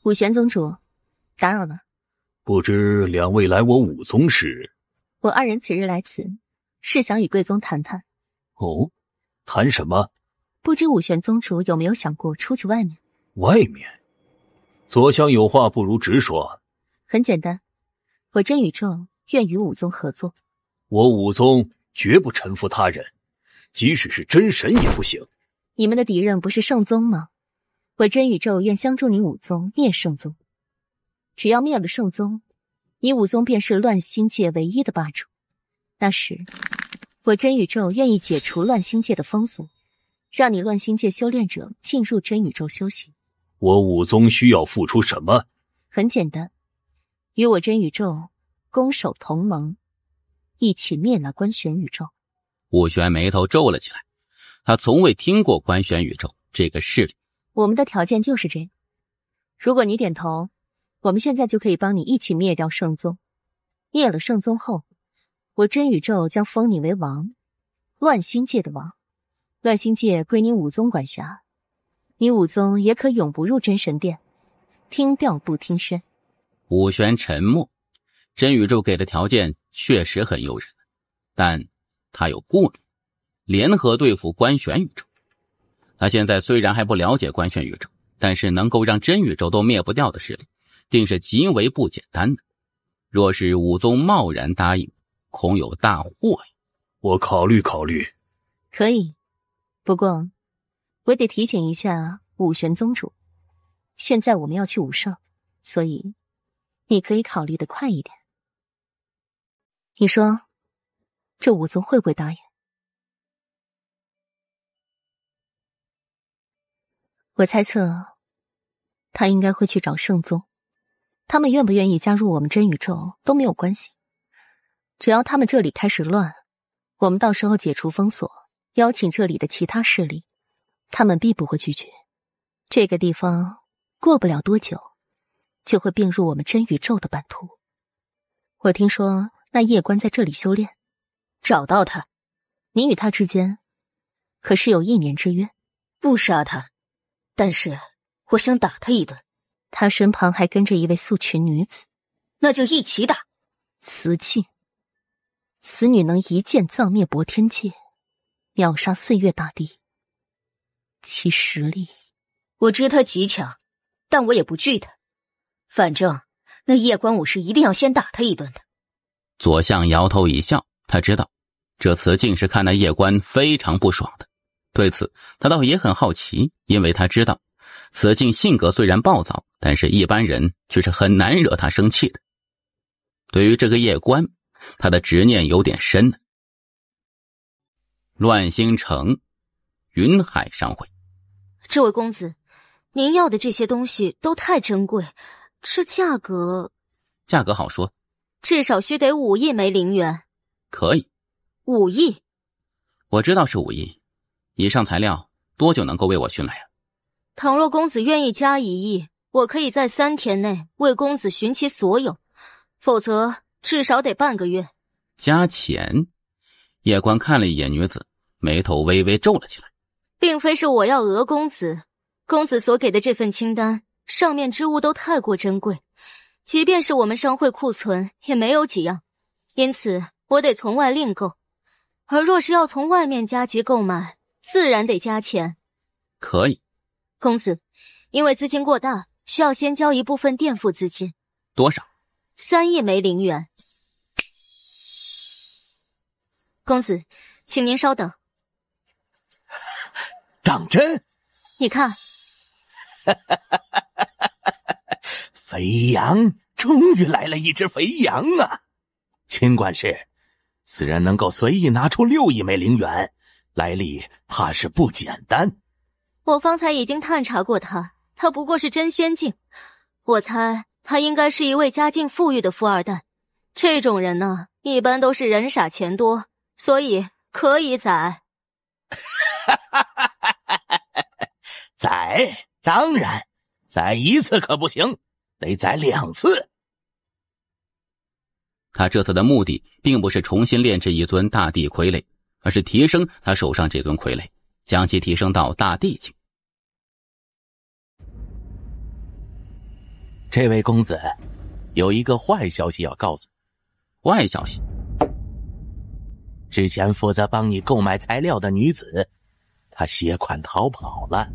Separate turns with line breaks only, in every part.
武玄宗主，打扰了。
不知两位来我武宗时？
我二人此日来此，是想与贵宗谈谈。
哦，谈什么？
不知武玄宗主有没有想过出去外面？
外面？左相有话不如直说。
很简单，我真宇宙愿与武宗合作。
我武宗绝不臣服他人，即使是真神也不行。
你们的敌人不是圣宗吗？我真宇宙愿相助你武宗灭圣宗。只要灭了圣宗，你武宗便是乱星界唯一的霸主。那时，我真宇宙愿意解除乱星界的封锁，让你乱星界修炼者进入真宇宙修行。
我武宗需要付出什么？
很简单，与我真宇宙攻守同盟，一起灭了关玄宇宙。
武玄眉头皱了起来，他从未听过关玄宇宙这个势力。
我们的条件就是这，如果你点头，我们现在就可以帮你一起灭掉圣宗。灭了圣宗后，我真宇宙将封你为王，乱星界的王。乱星界归你武宗管辖，你武宗也可永不入真神殿，听调不听声。
武玄沉默，真宇宙给的条件确实很诱人，但他有顾虑，联合对付关玄宇宙。他现在虽然还不了解关玄宇宙，但是能够让真宇宙都灭不掉的势力，定是极为不简单的。若是武宗贸然答应，恐有大祸呀。
我考虑考虑。
可以，不过我得提醒一下武玄宗主，现在我们要去武圣，所以你可以考虑的快一点。你说这武宗会不会答应？我猜测他应该会去找圣宗，他们愿不愿意加入我们真宇宙都没有关系，只要他们这里开始乱，我们到时候解除封锁，邀请这里的其他势力，他们必不会拒绝。这个地方过不了多久就会并入我们真宇宙的版图。我听说那夜官在这里修炼，
找到他。
你与他之间可是有1年之约？
不杀他，但是我想打他一顿。
他身旁还跟着一位素裙女子，
那就一起打。
慈静，此女能一剑葬灭薄天界，秒杀岁月大帝，其实力……
我知他极强，但我也不惧他。反正那夜官我是一定要先打他一顿的。
左相摇头一笑，他知道这慈静是看那夜官非常不爽的。对此他倒也很好奇，因为他知道慈静性格虽然暴躁，但是一般人却是很难惹他生气的。对于这个夜官，他的执念有点深呢。乱星城云海商会。
这位公子，您要的这些东西都太珍贵，这价格……
价格好说，
至少需得5亿枚灵元。
可以。
5亿？
我知道是5亿，以上材料多久能够为我寻来啊？
倘若公子愿意加1亿，我可以在3天内为公子寻其所有，否则至少得半个月。
加钱？夜官看了一眼女子，眉头微微皱了起来。
并非是我要讹公子，公子所给的这份清单上面之物都太过珍贵，即便是我们商会库存也没有几样，因此我得从外另购。而若是要从外面加急购买，自然得加钱。
可以。
公子，因为资金过大，需要先交一部分垫付资金。
多少
？3亿枚灵元。公子，请您稍等。
当真？
你看。
肥羊，终于来了一只肥羊啊！秦管事，此人能够随意拿出6亿枚灵元，来历怕是不简单。
我方才已经探查过他，他不过是真仙境，我猜他应该是一位家境富裕的富二代。这种人呢，一般都是人傻钱多，所以可以宰。
宰？当然，宰1次可不行，得宰2次。
他这次的目的并不是重新炼制一尊大地傀儡，而是提升他手上这尊傀儡，将其提升到大地境。
这位公子，有一个坏消息要告诉你。
坏消息？
之前负责帮你购买材料的女子，她携款逃跑了。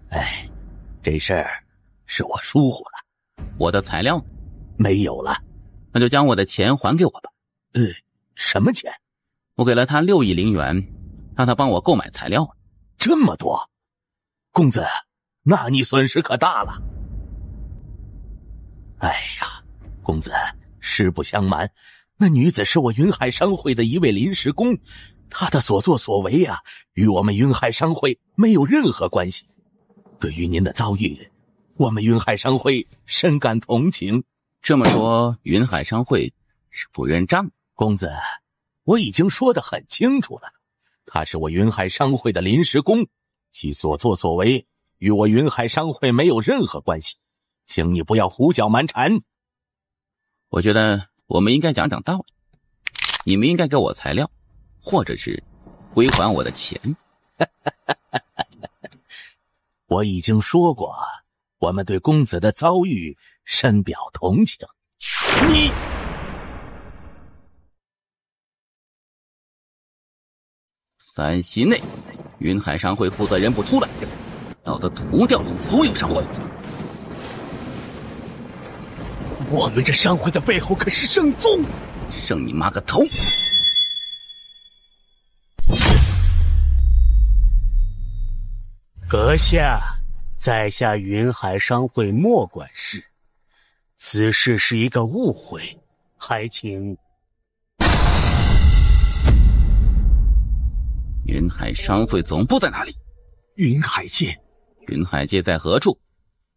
哎，这事儿是我疏忽了。
我的材料
没有了。
那就将我的钱还给我吧。
什么钱？
我给了他6亿灵元，让他帮我购买材料。
这么多，公子，那你损失可大了。哎呀，公子，实不相瞒，那女子是我云海商会的一位临时工，她的所作所为啊，与我们云海商会没有任何关系。对于您的遭遇，我们云海商会深感同情。
这么说，云海商会是不认账？
公子，我已经说得很清楚了，他是我云海商会的临时工，其所作所为与我云海商会没有任何关系，请你不要胡搅蛮缠。
我觉得我们应该讲讲道理，你们应该给我材料，或者是归还我的钱。
我已经说过，我们对公子的遭遇深表同情。你
3息内，云海商会负责人不出来，老子屠掉你所有商会。
我们这商会的背后可是圣宗，
圣你妈个头！
阁下，在下云海商会莫管事，此事是一个误会，还请。
云海商会总部在哪里？
云海界。
云海界在何处？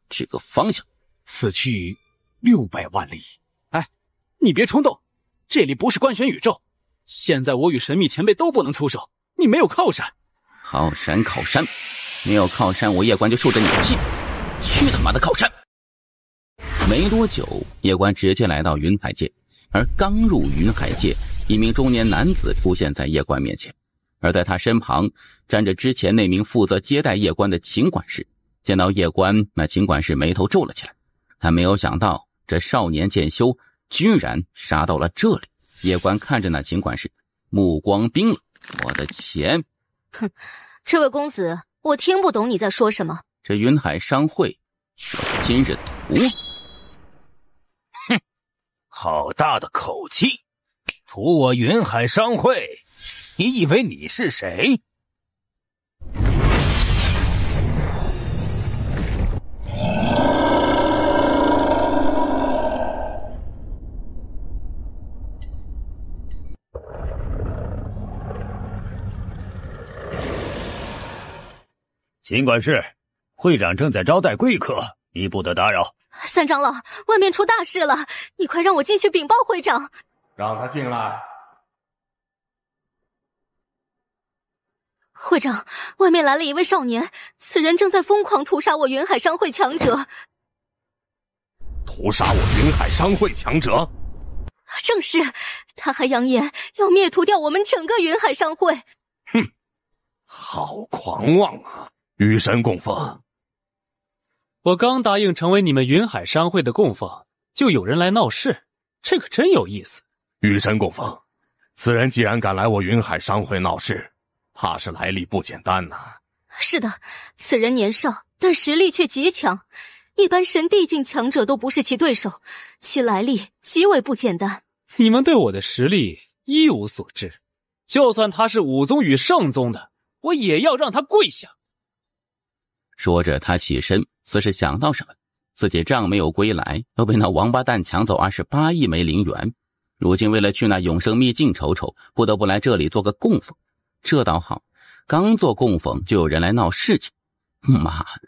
这个方向。
此去600万里。
哎，你别冲动，这里不是官选宇宙，现在我与神秘前辈都不能出手，你没有靠山。
靠山靠山，没有靠山，我夜关就受着你的气。去他妈的靠山！没多久，夜关直接来到云海界，而刚入云海界，一名中年男子出现在夜关面前，而在他身旁站着之前那名负责接待夜关的秦管事。见到夜关，那秦管事眉头皱了起来，他没有想到这少年剑修居然杀到了这里。夜关看着那秦管事，目光冰冷。我的钱！
哼，这位公子，我听不懂你在说什么。
这云海商会，我今日屠！
哼，好大的口气！屠我云海商会，你以为你是谁？秦管事，会长正在招待贵客，你不得打扰。
三长老，外面出大事了，你快让我进去禀报会长。
让他进来。
会长，外面来了一位少年，此人正在疯狂屠杀我云海商会强者。
屠杀我云海商会强者？
正是，他还扬言要灭屠掉我们整个云海商会。
哼，好狂妄啊！与神供奉。
我刚答应成为你们云海商会的供奉，就有人来闹事，这可真有意思。
与神供奉，此人既然敢来我云海商会闹事，怕是来历不简单呐。
是的，此人年少，但实力却极强，一般神帝境强者都不是其对手，其来历极为不简单。
你们对我的实力一无所知，就算他是武宗与圣宗的，我也要让他跪下。
说着他起身，似是想到什么，自己账没有归来，都被那王八蛋抢走28亿枚灵元，如今为了去那永生秘境瞅瞅，不得不来这里做个供奉。这倒好，刚做供奉就有人来闹事情，妈的，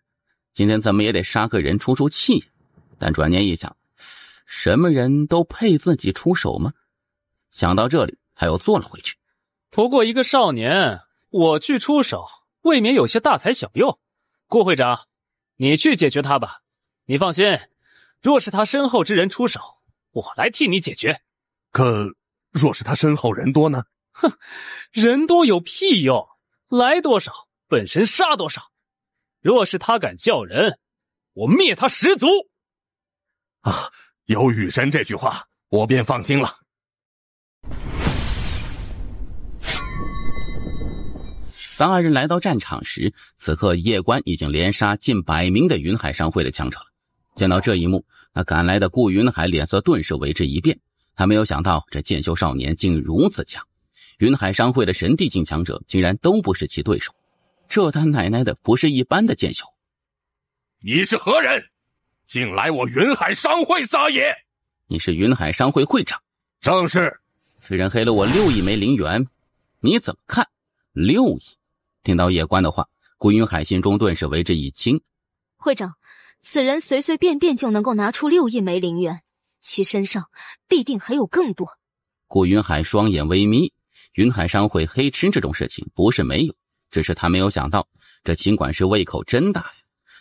今天怎么也得杀个人出出气。但转念一想，什么人都配自己出手吗？想到这里，他又坐了回去。
不过一个少年，我去出手，未免有些大材小用。顾会长，你去解决他吧。你放心，若是他身后之人出手，我来替你解决。
可若是他身后人多呢？
哼，人多有屁用，来多少本身杀多少。若是他敢叫人，我灭他十族。
啊，有雨神这句话，我便放心了。
当二人来到战场时，此刻叶关已经连杀近100名的云海商会的强者了。见到这一幕，那赶来的顾云海脸色顿时为之一变。他没有想到这剑修少年竟如此强，云海商会的神帝境强者竟然都不是其对手，这他奶奶的不是一般的剑修。
你是何人？竟来我云海商会撒野？
你是云海商会会长？
正是。
此人黑了我6亿枚灵元，你怎么看？6亿。听到叶关的话，顾云海心中顿时为之一惊。
会长，此人随随便便就能够拿出6亿枚灵元，其身上必定还有更多。
顾云海双眼微眯，云海商会黑吃这种事情不是没有，只是他没有想到这秦管事胃口真大呀，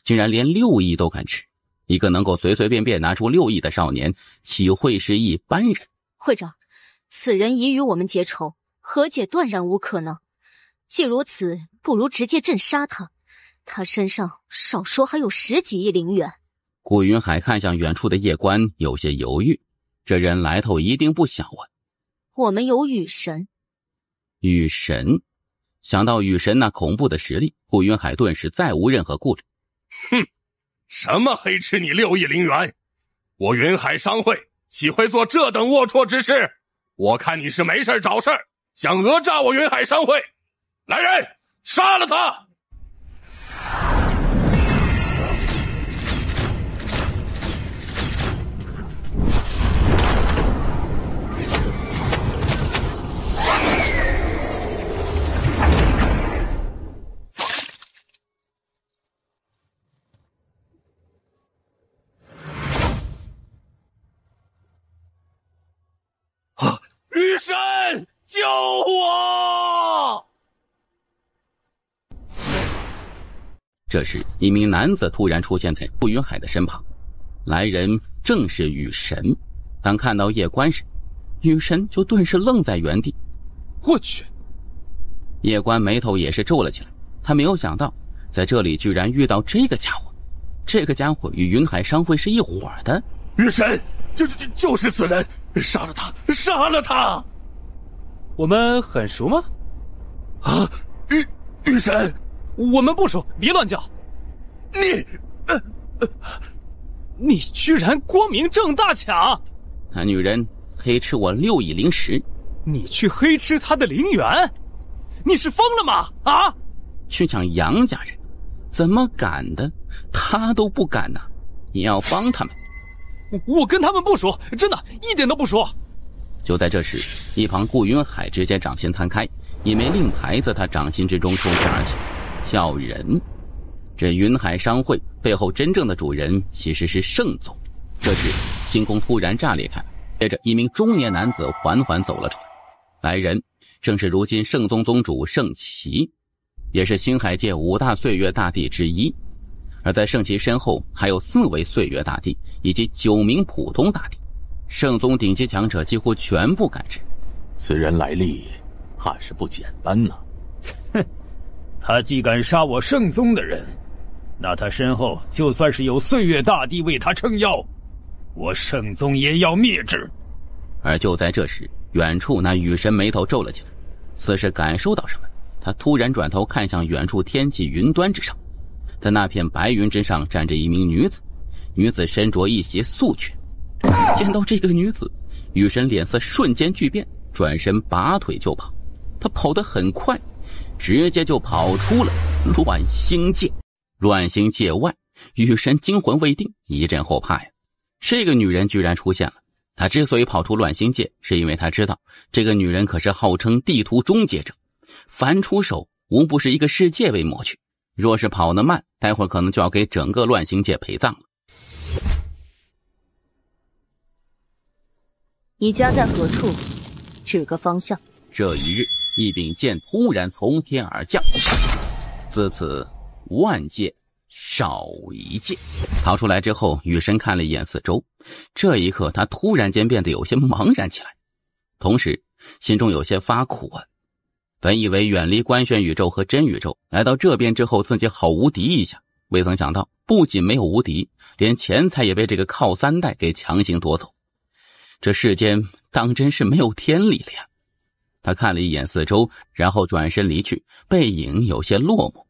竟然连6亿都敢吃。一个能够随随便便拿出6亿的少年，岂会是一般人？
会长，此人已与我们结仇，和解断然无可能。既如此，不如直接镇杀他。他身上少说还有10几亿灵元。
顾云海看向远处的叶关，有些犹豫。这人来头一定不小啊。
我们有雨神。
雨神？想到雨神那恐怖的实力，顾云海顿时再无任何顾虑。
哼，什么黑吃你6亿灵元？我云海商会岂会做这等龌龊之事？我看你是没事找事儿，想讹诈我云海商会。来人，杀了他！雨神，救我！
这时，一名男子突然出现在顾云海的身旁，来人正是雨神。当看到叶关时，雨神就顿时愣在原地。
我去！
叶关眉头也是皱了起来，他没有想到在这里居然遇到这个家伙。这个家伙与云海商会是一伙的。
雨神，就是此人，杀了他，杀了他！
我们很熟吗？
啊，雨神，
我们不熟，别乱叫。你居然光明正大抢！
那女人黑吃我6亿灵石，
你去黑吃她的灵元？你是疯了吗？啊！
去抢杨家人，怎么敢的？他都不敢呐！你要帮他们？
我跟他们不熟，真的一点都不熟。
就在这时，一旁顾云海直接掌心摊开，一枚令牌在他掌心之中冲天而起，叫人。这云海商会背后真正的主人其实是圣宗。这时星空突然炸裂开，接着一名中年男子缓缓走了出来。来人正是如今圣宗宗主圣骑，也是星海界5大岁月大帝之一。而在圣骑身后还有4位岁月大帝以及9名普通大帝，圣宗顶级强者几乎全部赶至。
此人来历怕是不简单呢。
哼，他既敢杀我圣宗的人，那他身后就算是有岁月大帝为他撑腰，我圣宗也要灭之。
而就在这时，远处那雨神眉头皱了起来，似是感受到什么，他突然转头看向远处天际云端之上，在那片白云之上站着一名女子，女子身着一袭素裙。见到这个女子，雨神脸色瞬间巨变，转身拔腿就跑。他跑得很快，直接就跑出了乱星界。乱星界外，雨神惊魂未定，一阵后怕呀。这个女人居然出现了。他之所以跑出乱星界，是因为他知道这个女人可是号称地图终结者，凡出手无不是一个世界为抹去。若是跑得慢，待会儿可能就要给整个乱星界陪葬了。
你家在何处？指个方向。
这一日，一柄剑突然从天而降，自此万界少一界。逃出来之后，雨神看了一眼四周，这一刻他突然间变得有些茫然起来，同时心中有些发苦啊。本以为远离官宣宇宙和真宇宙，来到这边之后自己好无敌一下，未曾想到不仅没有无敌，连钱财也被这个靠三代给强行夺走。这世间当真是没有天理了呀。他看了一眼四周，然后转身离去，背影有些落寞。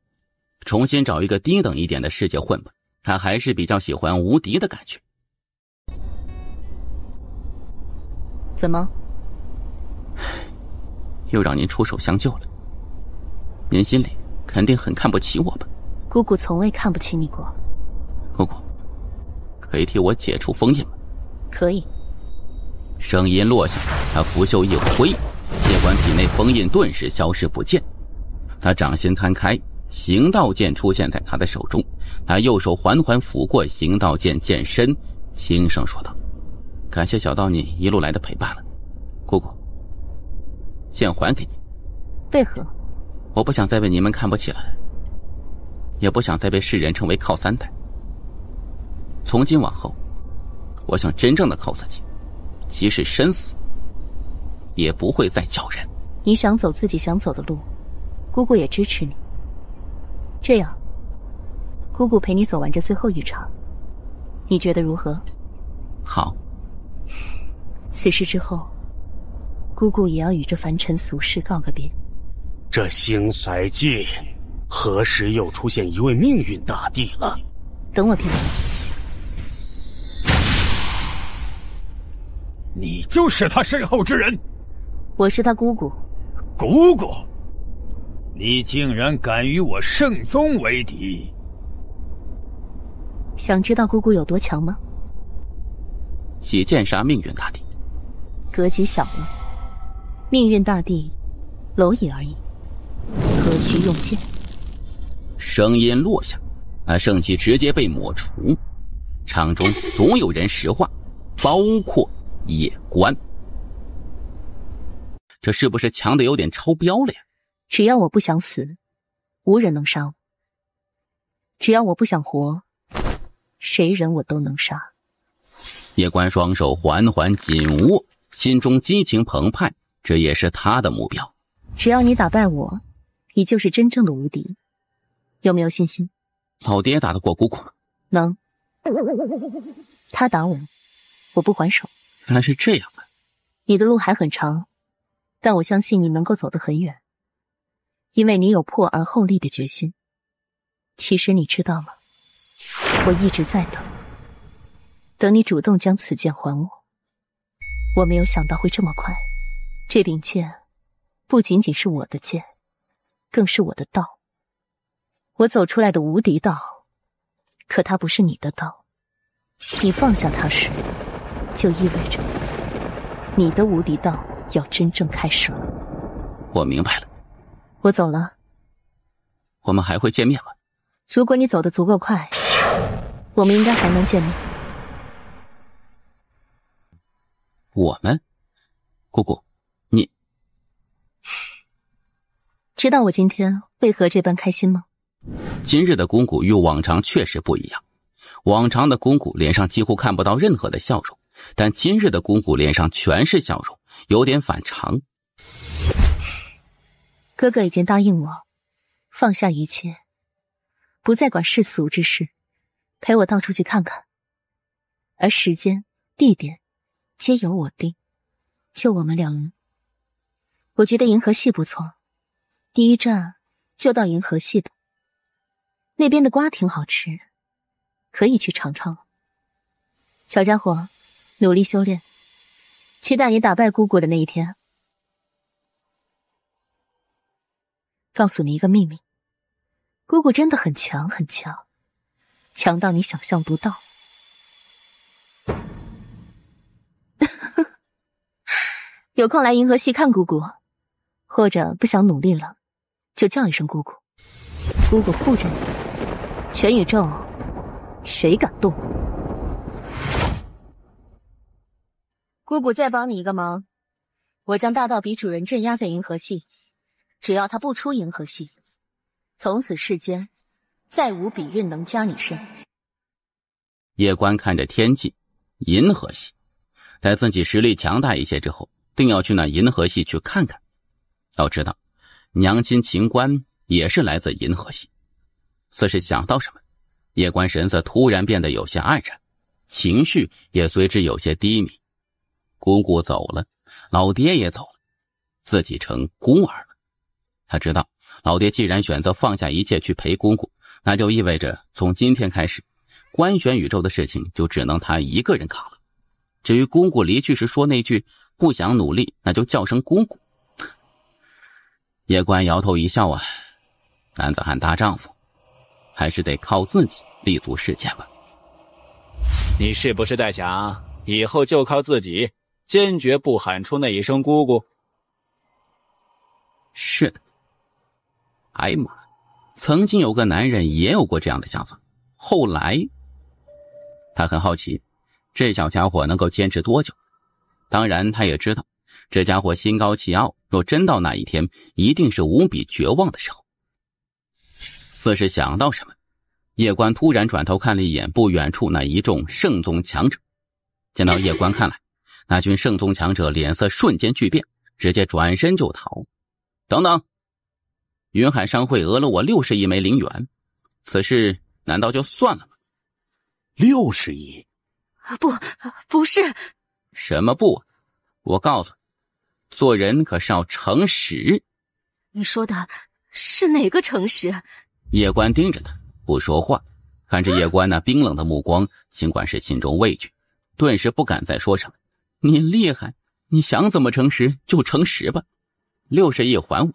重新找一个低等一点的世界混吧，他还是比较喜欢无敌的感觉。
怎么？
又让您出手相救了，您心里肯定很看不起我吧？
姑姑从未看不起你过。
姑姑，可以替我解除封印吗？
可以。
声音落下，他拂袖一挥，叶关体内封印顿时消失不见。他掌心摊开，行道剑出现在他的手中，他右手缓缓抚过行道剑剑身，轻声说道：感谢小道你一路来的陪伴了，姑姑，剑还给你。
为何？我
不想再被你们看不起了，也不想再被世人称为靠三代。从今往后，我想真正的靠自己，即使身死也不会再叫人。
你想走自己想走的路，姑姑也支持你。这样，姑姑陪你走完这最后一场，你觉得如何？
好。
此事之后，姑姑也要与这凡尘俗世告个别。
这星海界何时又出现一位命运大帝了？
等我片刻。
你就是他身后之人？
我是他姑姑。
姑姑，你竟然敢与我圣宗为敌？
想知道姑姑有多强吗？
喜剑杀命运大帝，
格局小了。命运大帝蝼蚁而已，何须用剑？
声音落下，圣气直接被抹除，场中所有人石化，包括叶关。这是不是强的有点超标了呀？
只要我不想死，无人能杀我；只要我不想活，谁人我都能杀。
叶关双手缓缓紧握，心中激情澎湃，这也是他的目标。
只要你打败我，你就是真正的无敌。有没有信心？
老爹打得过姑姑吗？
能。他打我，我不还手。
原来是这样啊！
你的路还很长，但我相信你能够走得很远，因为你有破而后立的决心。其实你知道吗？我一直在等你主动将此剑还我。我没有想到会这么快。这柄剑不仅仅是我的剑，更是我的道。我走出来的无敌道，可它不是你的道。你放下它时，就意味着你的无敌道要真正开始了。
我明白了。
我走了。
我们还会见面吗？
如果你走得足够快，我们应该还能见面。
我们？姑姑，你
知道我今天为何这般开心吗？
今日的姑姑与往常确实不一样。往常的姑姑脸上几乎看不到任何的笑容，但今日的姑姑脸上全是笑容，有点反常。
哥哥已经答应我，放下一切，不再管世俗之事，陪我到处去看看。而时间、地点皆由我定，就我们两人。我觉得银河系不错，第一站就到银河系吧。那边的瓜挺好吃，可以去尝尝。小家伙，努力修炼，期待你打败姑姑的那一天。告诉你一个秘密，姑姑真的很强很强，强到你想象不到。有空来银河系看姑姑，或者不想努力了，就叫一声姑姑，姑姑护着你。全宇宙谁敢动？姑姑再帮你一个忙，我将大道比主人镇压在银河系，只要他不出银河系，从此世间再无比刃能加你身。
叶关看着天际，银河系，待自己实力强大一些之后，定要去那银河系去看看。要知道，娘亲秦关也是来自银河系。似是想到什么，叶关神色突然变得有些黯然，情绪也随之有些低迷。姑姑走了，老爹也走了，自己成孤儿了。他知道老爹既然选择放下一切去陪姑姑，那就意味着从今天开始，官选宇宙的事情就只能他一个人扛了。至于姑姑离去时说那句不想努力，那就叫声姑姑。叶关摇头一笑啊，男子汉大丈夫，还是得靠自己立足世间吧。
你是不是在想，以后就靠自己，坚决不喊出那一声姑姑？
是的。哎妈，曾经有个男人也有过这样的想法，后来他很好奇这小家伙能够坚持多久。当然他也知道这家伙心高气傲，若真到那一天一定是无比绝望的时候。似是想到什么，叶关突然转头看了一眼不远处那一众圣宗强者。见到叶关看来，那群圣宗强者脸色瞬间巨变，直接转身就逃。等等，云海商会讹了我60亿枚灵元，此事难道就算了吗
？60亿？
不是。
什么不？我告诉你，做人可是要诚实。
你说的是哪个诚实？
叶关盯着他不说话，看着叶关那冰冷的目光，尽管是心中畏惧，顿时不敢再说什么。你厉害，你想怎么诚实就诚实吧，60亿还我，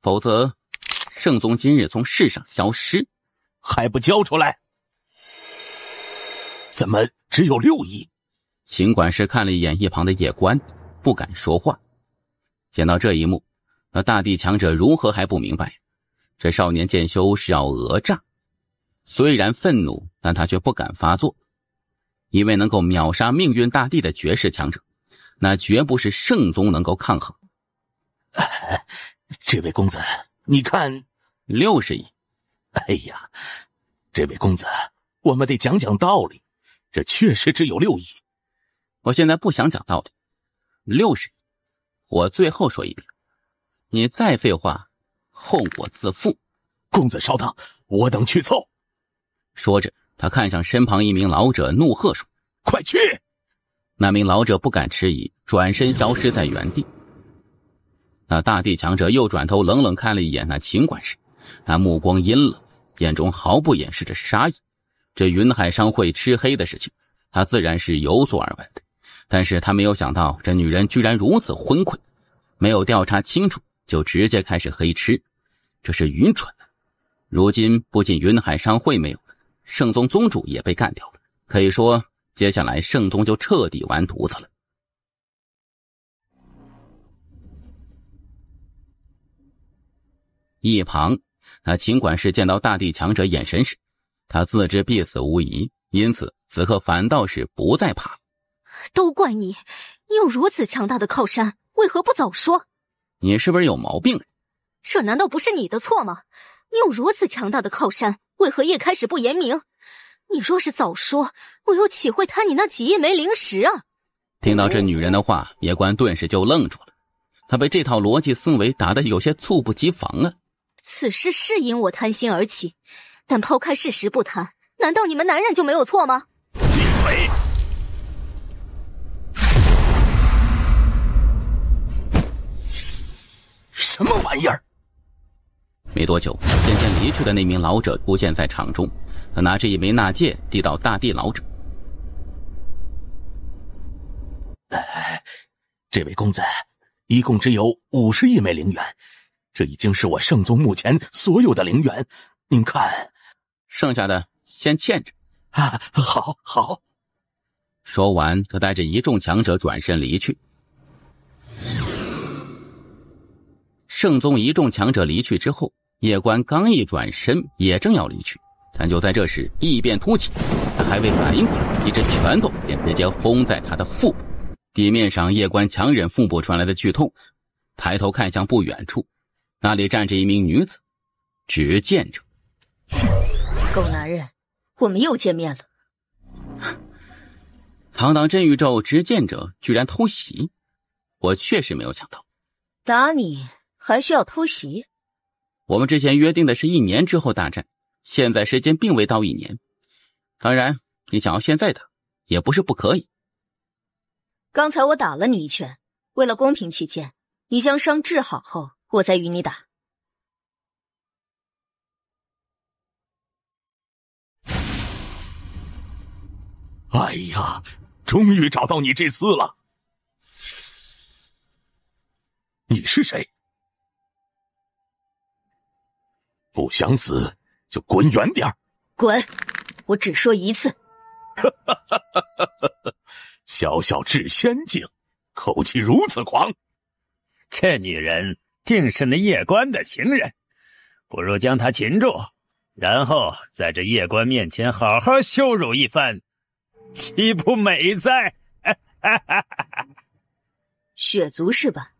否则圣宗今日从世上消失。
还不交出来？怎么只有6亿？
秦管事看了一眼一旁的叶关，不敢说话。见到这一幕，那大地强者如何还不明白，这少年剑修是要讹诈。虽然愤怒，但他却不敢发作。一位能够秒杀命运大帝的绝世强者，那绝不是圣宗能够抗衡。
这位公子，你看
，60亿。
哎呀，这位公子，我们得讲讲道理，这确实只有6亿。
我现在不想讲道理，60亿。我最后说一遍，你再废话，后果自负。
公子稍等，我等去凑。
说着，他看向身旁一名老者，怒喝说：“
快去！”
那名老者不敢迟疑，转身消失在原地。那大地强者又转头冷冷看了一眼那秦管事，那目光阴冷，眼中毫不掩饰着杀意。这云海商会吃黑的事情，他自然是有所耳闻的，但是他没有想到这女人居然如此昏聩，没有调查清楚就直接开始黑吃，这是愚蠢的。如今不仅云海商会没有了，圣宗宗主也被干掉了，可以说接下来圣宗就彻底完犊子了。一旁那秦管事见到大地强者眼神时，他自知必死无疑，因此此刻反倒是不再怕了。
都怪你，你有如此强大的靠山，为何不早说？
你是不是有毛病？
这难道不是你的错吗？你有如此强大的靠山，为何一开始不言明？你若是早说，我又岂会贪你那几亿枚灵石啊？
听到这女人的话，叶关顿时就愣住了，他被这套逻辑思维打得有些猝不及防啊。
此事是因我贪心而起，但抛开事实不谈，难道你们男人就没有错吗？
闭嘴！什么玩意儿？
没多久，渐渐离去的那名老者出现在场中，他拿着一枚纳戒递到大地老者。
这位公子，一共只有50亿枚灵元，这已经是我圣宗目前所有的灵元，您看，
剩下的先欠着。
啊，好。
说完，他带着一众强者转身离去。圣宗一众强者离去之后，叶关刚一转身，也正要离去，但就在这时，异变突起，他还未反应过来，一只拳头便直接轰在他的腹部。地面上，叶关强忍腹部传来的剧痛，抬头看向不远处，那里站着一名女子，执剑者。
狗男人，我们又见面了。
堂堂真宇宙执剑者居然偷袭，我确实没有想到。
打你还需要偷袭？
我们之前约定的是1年之后大战，现在时间并未到1年。当然，你想要现在打，也不是不可以。
刚才我打了你一拳，为了公平起见，你将伤治好后，我再与你打。
哎呀，终于找到你这厮了！你是谁？不想死就滚远点儿！
滚！我只说一次。
小小至仙境，口气如此狂。
这女人定是那夜官的情人，不如将她擒住，然后在这夜官面前好好羞辱一番，岂不美哉？
血族是吧？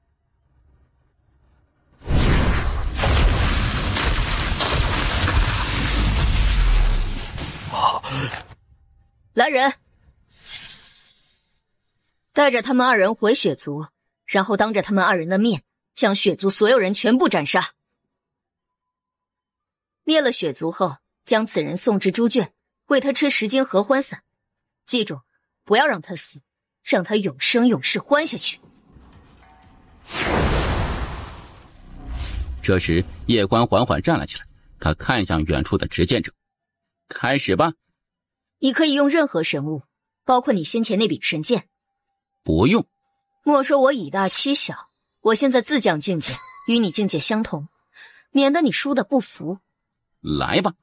来人，带着他们2人回血族，然后当着他们2人的面，将血族所有人全部斩杀。灭了血族后，将此人送至猪圈，喂他吃10斤合欢散。记住，不要让他死，让他永生永世欢下去。
这时，夜官缓缓站了起来，他看向远处的执剑者：“开始吧。”
你可以用任何神物，包括你先前那柄神剑。
不用。
莫说我以大欺小，我现在自降境界，与你境界相同，免得你输得不服。
来吧。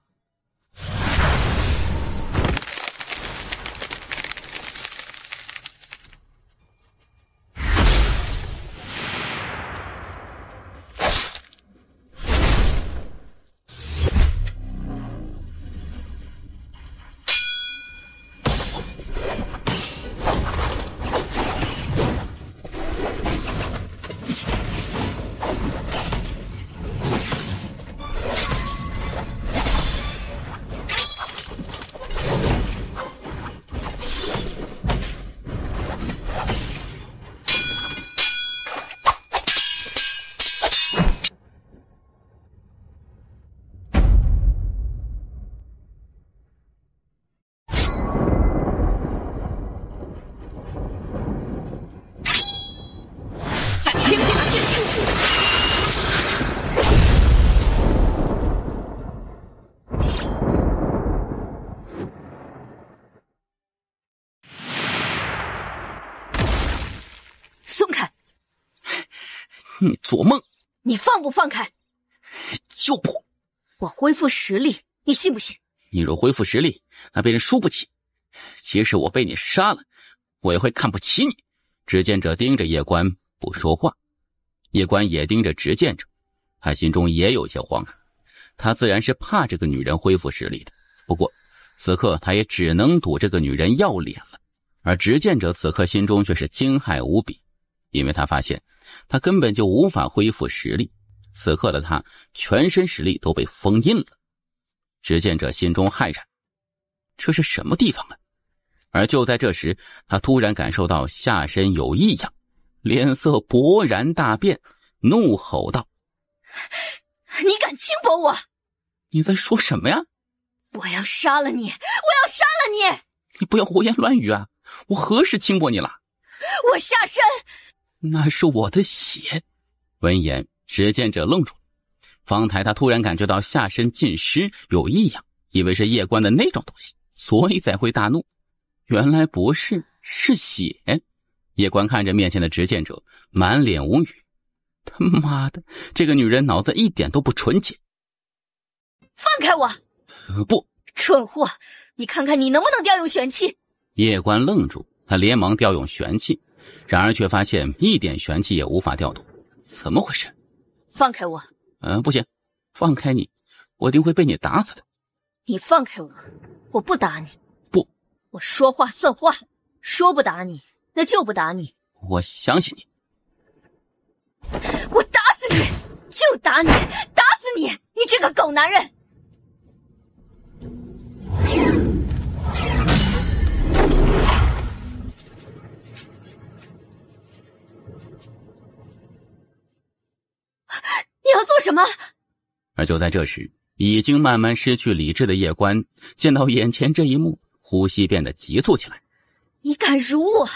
松开！
你做梦！
你放不放开？
就不！
我恢复实力，你信不信？
你若恢复实力，那别人输不起。即使我被你杀了，我也会看不起你。执剑者盯着夜官不说话，夜官也盯着执剑者，他心中也有些慌。他自然是怕这个女人恢复实力的，不过此刻他也只能赌这个女人要脸了。而执剑者此刻心中却是惊骇无比，因为他发现他根本就无法恢复实力，此刻的他全身实力都被封印了。执剑者心中骇然，这是什么地方啊？而就在这时，他突然感受到下身有异样，脸色勃然大变，怒吼道：“
你敢轻薄我！
你在说什么呀？
我要杀了你！我要杀了你！
你不要胡言乱语啊！我何时轻薄你了？
我下身……
那是我的血！”闻言，执剑者愣住了。方才他突然感觉到下身浸湿有异样，以为是夜官的那种东西，所以才会大怒。原来不是，是血。夜官看着面前的执剑者，满脸无语。他妈的，这个女人脑子一点都不纯洁。
放开我！
不，
蠢货，你看看你能不能调用玄气？
夜官愣住，他连忙调用玄气，然而却发现一点玄气也无法调动。怎么回事？
放开我！
不行，放开你，我一定会被你打死的。
你放开我，我不打你。
不，
我说话算话，说不打你，那就不打你。
我相信你。
我打死你，就打你，打死你，你这个狗男人！你要做什么？
而就在这时，已经慢慢失去理智的叶关见到眼前这一幕，呼吸变得急促起来。
你敢辱我，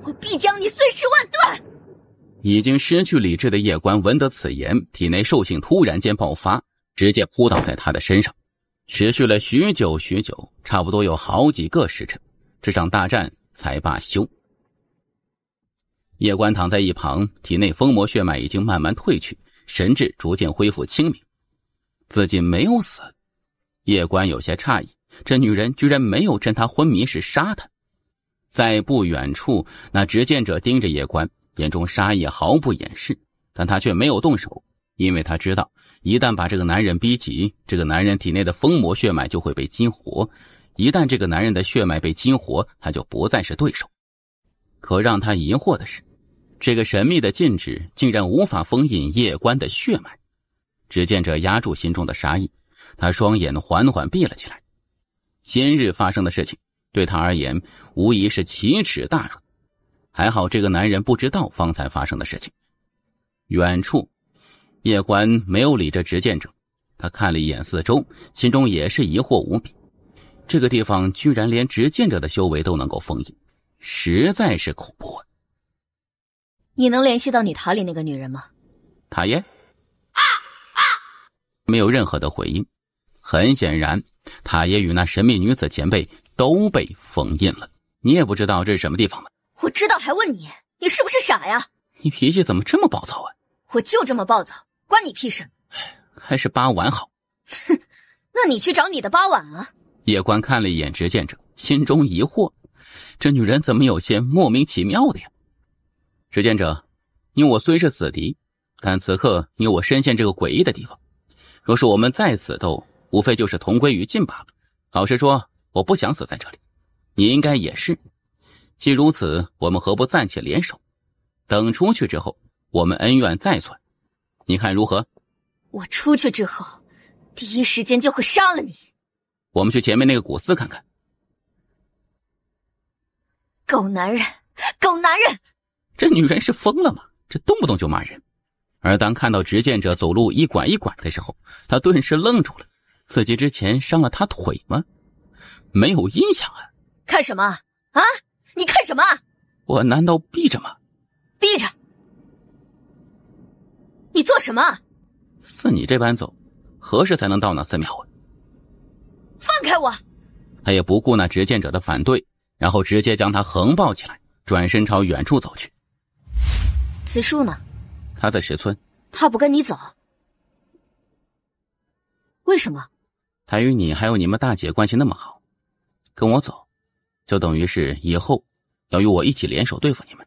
我必将你碎尸万段！
已经失去理智的叶关闻得此言，体内兽性突然间爆发，直接扑倒在他的身上。持续了许久，差不多有好几个时辰，这场大战才罢休。叶关躺在一旁，体内疯魔血脉已经慢慢退去，神智逐渐恢复清明。自己没有死，叶关有些诧异，这女人居然没有趁他昏迷时杀他。在不远处，那执剑者盯着叶关，眼中杀意毫不掩饰，但他却没有动手，因为他知道一旦把这个男人逼急，这个男人体内的疯魔血脉就会被激活，一旦这个男人的血脉被激活，他就不再是对手。可让他疑惑的是，这个神秘的禁止竟然无法封印叶关的血脉。执剑者压住心中的杀意，他双眼缓缓闭了起来。今日发生的事情对他而言无疑是奇耻大辱，还好这个男人不知道方才发生的事情。远处叶关没有理这执剑者，他看了一眼四周，心中也是疑惑无比。这个地方居然连执剑者的修为都能够封印，实在是恐怖啊！
你能联系到你塔里那个女人吗？
塔耶没有任何的回应。很显然，塔耶与那神秘女子前辈都被封印了。你也不知道这是什么地方吗？
我知道还问你，你是不是傻呀？
你脾气怎么这么暴躁啊？
我就这么暴躁，关你屁事。
还是八碗好。
哼，那你去找你的八碗啊。
叶关看了一眼执剑者，心中疑惑，这女人怎么有些莫名其妙的呀？执剑者，你我虽是死敌，但此刻你我身陷这个诡异的地方，若是我们再死斗，无非就是同归于尽罢了。老实说，我不想死在这里，你应该也是。既如此，我们何不暂且联手，等出去之后，我们恩怨再算，你看如何？
我出去之后，第一时间就会杀了你。
我们去前面那个古寺看看。
狗男人，狗男人！
这女人是疯了吗？这动不动就骂人。而当看到执剑者走路一拐一拐的时候，他顿时愣住了。自己之前伤了他腿吗？没有印象啊。
看什么啊？你看什么？
我难道闭着吗？
闭着。你做什么？
似你这般走，何时才能到那寺庙啊？
放开我！
他也不顾那执剑者的反对，然后直接将他横抱起来，转身朝远处走去。
子树呢？
他在石村。
他不跟你走，为什么？
他与你还有你们大姐关系那么好，跟我走，就等于是以后要与我一起联手对付你们。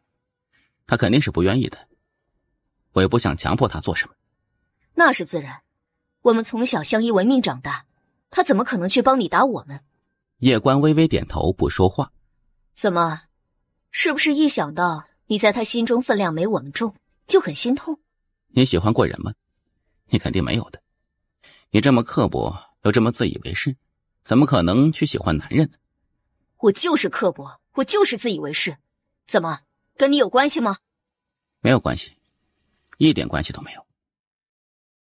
他肯定是不愿意的，我也不想强迫他做什么。
那是自然，我们从小相依为命长大，他怎么可能去帮你打我们？
叶关微微点头，不说话。
怎么，是不是一想到你在他心中分量没我们重，就很心痛？
你喜欢过人吗？你肯定没有的。你这么刻薄，又这么自以为是，怎么可能去喜欢男人呢？
我就是刻薄，我就是自以为是。怎么，跟你有关系吗？
没有关系，一点关系都没有。